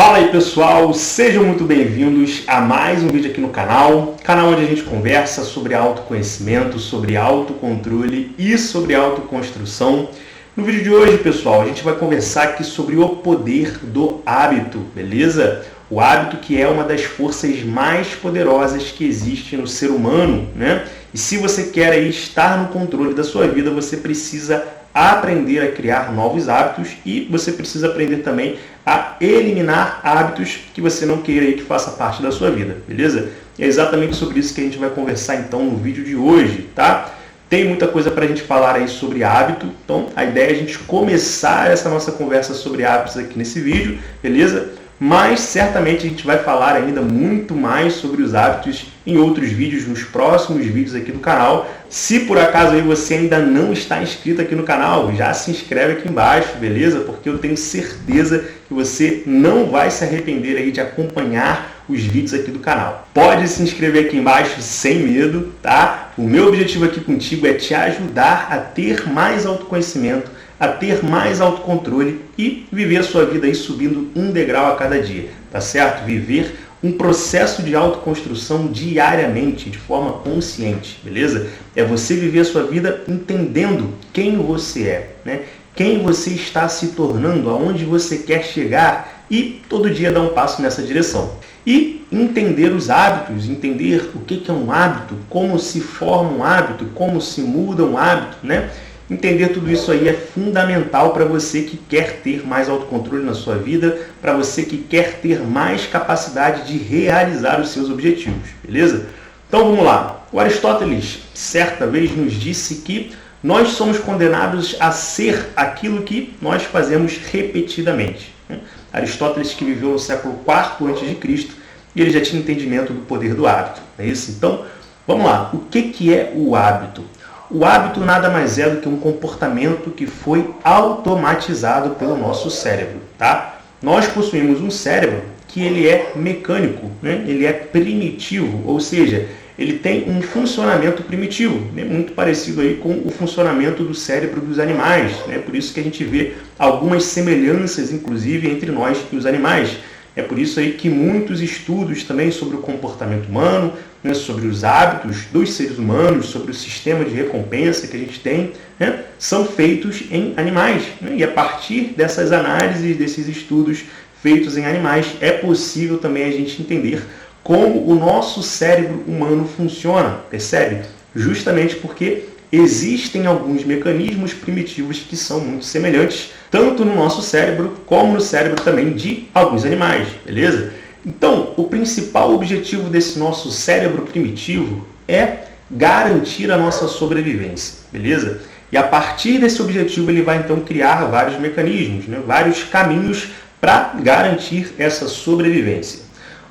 Fala aí pessoal, sejam muito bem-vindos a mais um vídeo aqui no canal onde a gente conversa sobre autoconhecimento, sobre autocontrole e sobre autoconstrução. No vídeo de hoje, pessoal, a gente vai conversar aqui sobre o poder do hábito, beleza? O hábito que é uma das forças mais poderosas que existe no ser humano, né? E se você quer aí estar no controle da sua vida, você precisa aprender a criar novos hábitos e você precisa aprender também a eliminar hábitos que você não queira aí que faça parte da sua vida, beleza? E é exatamente sobre isso que a gente vai conversar então no vídeo de hoje, tá? Tem muita coisa para a gente falar aí sobre hábito, então a ideia é a gente começar essa nossa conversa sobre hábitos aqui nesse vídeo, beleza? Mas certamente a gente vai falar ainda muito mais sobre os hábitos em outros vídeos, nos próximos vídeos aqui do canal. Se por acaso aí você ainda não está inscrito aqui no canal, já se inscreve aqui embaixo, beleza? Porque eu tenho certeza que você não vai se arrepender aí de acompanhar os vídeos aqui do canal. Pode se inscrever aqui embaixo sem medo, tá? O meu objetivo aqui contigo é te ajudar a ter mais autoconhecimento, a ter mais autocontrole e viver a sua vida aí subindo um degrau a cada dia, tá certo? Viver um processo de autoconstrução diariamente, de forma consciente, beleza? É você viver a sua vida entendendo quem você é, né? Quem você está se tornando, aonde você quer chegar e todo dia dar um passo nessa direção. E entender os hábitos, entender o que é um hábito, como se forma um hábito, como se muda um hábito, né? Entender tudo isso aí é fundamental para você que quer ter mais autocontrole na sua vida, para você que quer ter mais capacidade de realizar os seus objetivos, beleza? Então vamos lá. O Aristóteles certa vez nos disse que nós somos condenados a ser aquilo que nós fazemos repetidamente. Aristóteles que viveu no século IV a.C. e ele já tinha entendimento do poder do hábito, não é isso? Então vamos lá. O que é o hábito? O hábito nada mais é do que um comportamento que foi automatizado pelo nosso cérebro, tá? Nós possuímos um cérebro que ele é mecânico, né? Ele é primitivo, ou seja, ele tem um funcionamento primitivo, né? Muito parecido aí com o funcionamento do cérebro dos animais, né? Por isso que a gente vê algumas semelhanças, inclusive, entre nós e os animais. É por isso aí que muitos estudos também sobre o comportamento humano, né, sobre os hábitos dos seres humanos, sobre o sistema de recompensa que a gente tem, né, são feitos em animais. Né? E a partir dessas análises, desses estudos feitos em animais, é possível também a gente entender como o nosso cérebro humano funciona, percebe? Justamente porque existem alguns mecanismos primitivos que são muito semelhantes, tanto no nosso cérebro como no cérebro também de alguns animais, beleza? Então, o principal objetivo desse nosso cérebro primitivo é garantir a nossa sobrevivência, beleza? E a partir desse objetivo ele vai então criar vários mecanismos, né? Vários caminhos para garantir essa sobrevivência.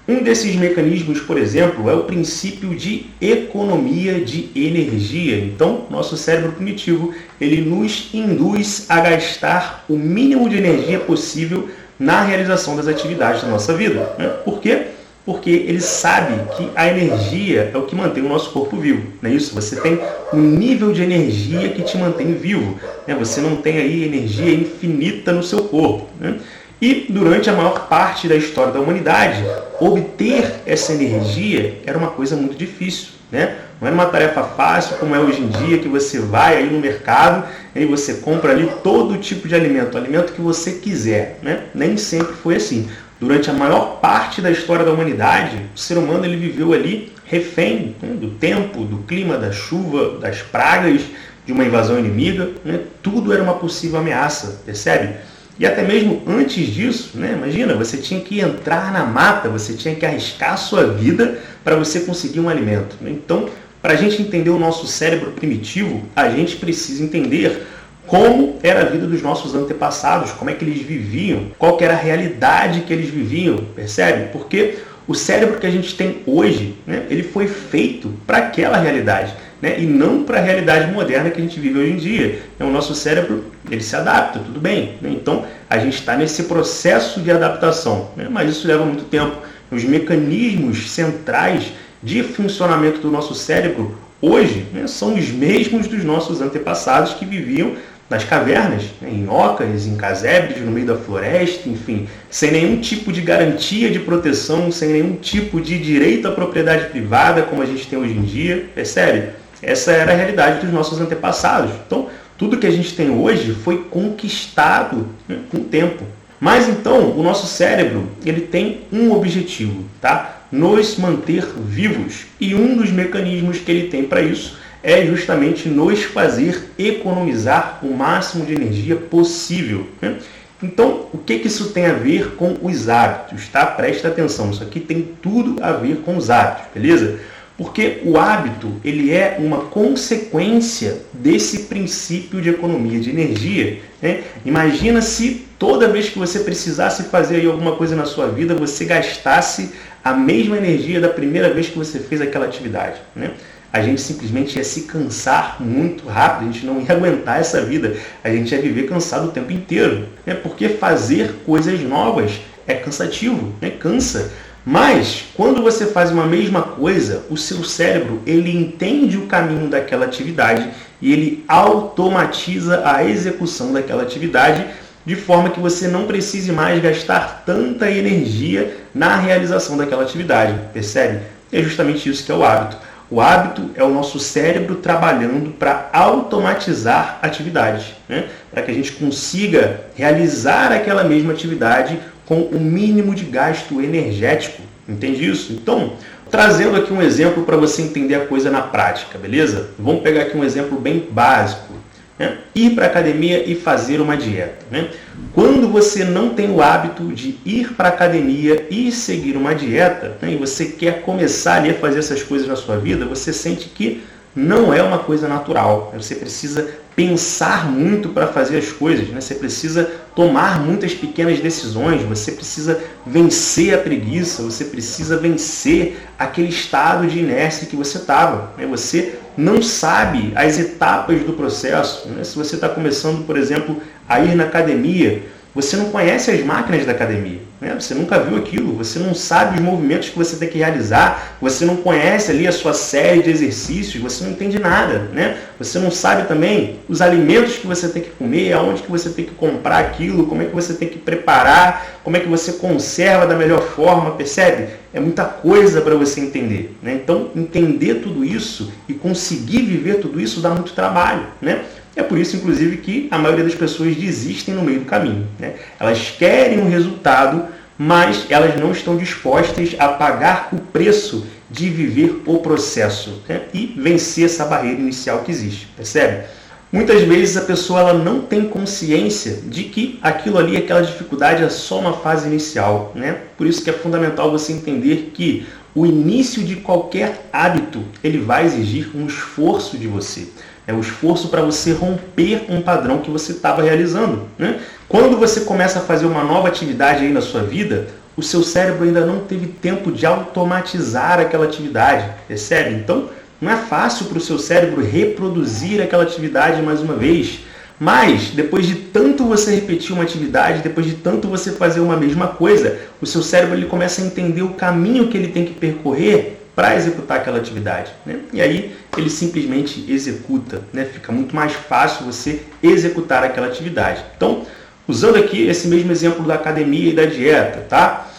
Um desses mecanismos, por exemplo, é o princípio de economia de energia. Então, nosso cérebro primitivo, ele nos induz a gastar o mínimo de energia possível na realização das atividades da nossa vida. Né? Por quê? Porque ele sabe que a energia é o que mantém o nosso corpo vivo. Não é isso? Você tem um nível de energia que te mantém vivo. Né? Você não tem aí energia infinita no seu corpo. Né? E durante a maior parte da história da humanidade, obter essa energia era uma coisa muito difícil, né? Não era uma tarefa fácil como é hoje em dia, que você vai aí no mercado e você compra ali todo tipo de alimento, o alimento que você quiser, né? Nem sempre foi assim. Durante a maior parte da história da humanidade, o ser humano ele viveu ali refém, né, do tempo, do clima, da chuva, das pragas, de uma invasão inimiga, né? Tudo era uma possível ameaça, percebe? E até mesmo antes disso, né, imagina, você tinha que entrar na mata, você tinha que arriscar a sua vida para você conseguir um alimento. Então, para a gente entender o nosso cérebro primitivo, a gente precisa entender como era a vida dos nossos antepassados, como é que eles viviam, qual que era a realidade que eles viviam, percebe? Porque o cérebro que a gente tem hoje, né, ele foi feito para aquela realidade, né, e não para a realidade moderna que a gente vive hoje em dia. O nosso cérebro ele se adapta, tudo bem, né? Então a gente está nesse processo de adaptação, né, mas isso leva muito tempo. Os mecanismos centrais de funcionamento do nosso cérebro hoje, né, são os mesmos dos nossos antepassados que viviam nas cavernas, né, em ocas, em casebres, no meio da floresta, enfim, sem nenhum tipo de garantia de proteção, sem nenhum tipo de direito à propriedade privada, como a gente tem hoje em dia, percebe? Essa era a realidade dos nossos antepassados. Então, tudo que a gente tem hoje foi conquistado, né, com o tempo. Mas então, o nosso cérebro, ele tem um objetivo, tá? Nos manter vivos. E um dos mecanismos que ele tem para isso é justamente nos fazer economizar o máximo de energia possível, né? Então, o que isso tem a ver com os hábitos, tá? Presta atenção, isso aqui tem tudo a ver com os hábitos, beleza? Porque o hábito, ele é uma consequência desse princípio de economia de energia, né? Imagina se toda vez que você precisasse fazer aí alguma coisa na sua vida, você gastasse a mesma energia da primeira vez que você fez aquela atividade, né? A gente simplesmente ia se cansar muito rápido, a gente não ia aguentar essa vida, a gente ia viver cansado o tempo inteiro, né? Porque fazer coisas novas é cansativo, né? Cansa. Mas, quando você faz uma mesma coisa, o seu cérebro, ele entende o caminho daquela atividade e ele automatiza a execução daquela atividade de forma que você não precise mais gastar tanta energia na realização daquela atividade, percebe? É justamente isso que é o hábito. O hábito é o nosso cérebro trabalhando para automatizar atividades, né? Para que a gente consiga realizar aquela mesma atividade com o mínimo de gasto energético. Entende isso? Então, trazendo aqui um exemplo para você entender a coisa na prática, beleza? Vamos pegar aqui um exemplo bem básico, né? Ir para a academia e fazer uma dieta, né? Quando você não tem o hábito de ir para a academia e seguir uma dieta, né, e você quer começar ali a fazer essas coisas na sua vida, você sente que não é uma coisa natural. Você precisa pensar muito para fazer as coisas, né? Você precisa tomar muitas pequenas decisões, você precisa vencer a preguiça, você precisa vencer aquele estado de inércia que você estava, né? Você não sabe as etapas do processo, né? Se você está começando, por exemplo, a ir na academia, você não conhece as máquinas da academia, né? Você nunca viu aquilo, você não sabe os movimentos que você tem que realizar, você não conhece ali a sua série de exercícios, você não entende nada, né? Você não sabe também os alimentos que você tem que comer, aonde que você tem que comprar aquilo, como é que você tem que preparar, como é que você conserva da melhor forma, percebe? É muita coisa para você entender, né? Então, entender tudo isso e conseguir viver tudo isso dá muito trabalho, né? É por isso, inclusive, que a maioria das pessoas desistem no meio do caminho, né? Elas querem um resultado, mas elas não estão dispostas a pagar o preço de viver o processo, né? E vencer essa barreira inicial que existe, percebe? Muitas vezes a pessoa ela não tem consciência de que aquilo ali, aquela dificuldade é só uma fase inicial, né? Por isso que é fundamental você entender que o início de qualquer hábito ele vai exigir um esforço de você. É o esforço para você romper um padrão que você estava realizando, né? Quando você começa a fazer uma nova atividade aí na sua vida, o seu cérebro ainda não teve tempo de automatizar aquela atividade, percebe? Então, não é fácil para o seu cérebro reproduzir aquela atividade mais uma vez. Mas, depois de tanto você repetir uma atividade, depois de tanto você fazer uma mesma coisa, o seu cérebro ele começa a entender o caminho que ele tem que percorrer para executar aquela atividade, né? E aí ele simplesmente executa, né? Fica muito mais fácil você executar aquela atividade. Então, usando aqui esse mesmo exemplo da academia e da dieta, tá?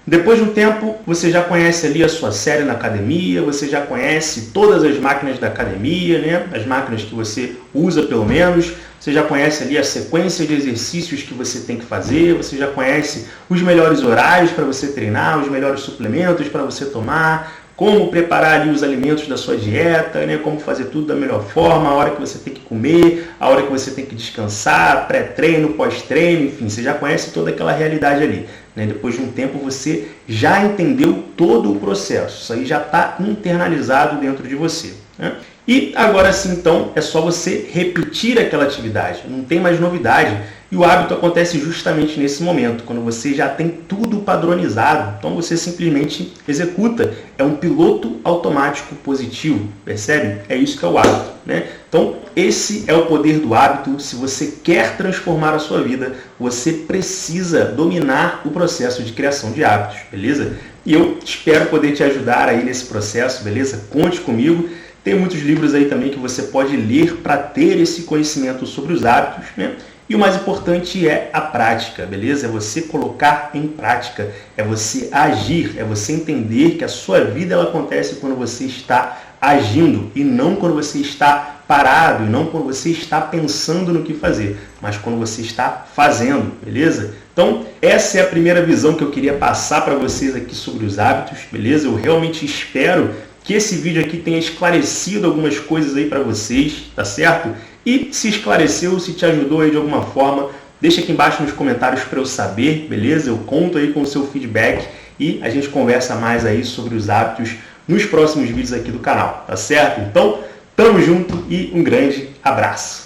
Depois de um tempo, você já conhece ali a sua série na academia, você já conhece todas as máquinas da academia, né? As máquinas que você usa pelo menos, você já conhece ali a sequência de exercícios que você tem que fazer, você já conhece os melhores horários para você treinar, os melhores suplementos para você tomar, como preparar ali os alimentos da sua dieta, né? Como fazer tudo da melhor forma, a hora que você tem que comer, a hora que você tem que descansar, pré-treino, pós-treino, enfim, você já conhece toda aquela realidade ali, né? Depois de um tempo você já entendeu todo o processo, isso aí já está internalizado dentro de você, né? E agora sim, então, é só você repetir aquela atividade, não tem mais novidade. E o hábito acontece justamente nesse momento, quando você já tem tudo padronizado. Então você simplesmente executa. É um piloto automático positivo, percebe? É isso que é o hábito, né? Então esse é o poder do hábito. Se você quer transformar a sua vida, você precisa dominar o processo de criação de hábitos, beleza? E eu espero poder te ajudar aí nesse processo, beleza? Conte comigo. Tem muitos livros aí também que você pode ler para ter esse conhecimento sobre os hábitos, né? E o mais importante é a prática, beleza? É você colocar em prática, é você agir, é você entender que a sua vida ela acontece quando você está agindo e não quando você está parado e não quando você está pensando no que fazer, mas quando você está fazendo, beleza? Então, essa é a primeira visão que eu queria passar para vocês aqui sobre os hábitos, beleza? Eu realmente espero que esse vídeo aqui tenha esclarecido algumas coisas aí para vocês, tá certo? E se esclareceu, se te ajudou aí de alguma forma, deixa aqui embaixo nos comentários para eu saber, beleza? Eu conto aí com o seu feedback e a gente conversa mais aí sobre os hábitos nos próximos vídeos aqui do canal, tá certo? Então, tamo junto e um grande abraço!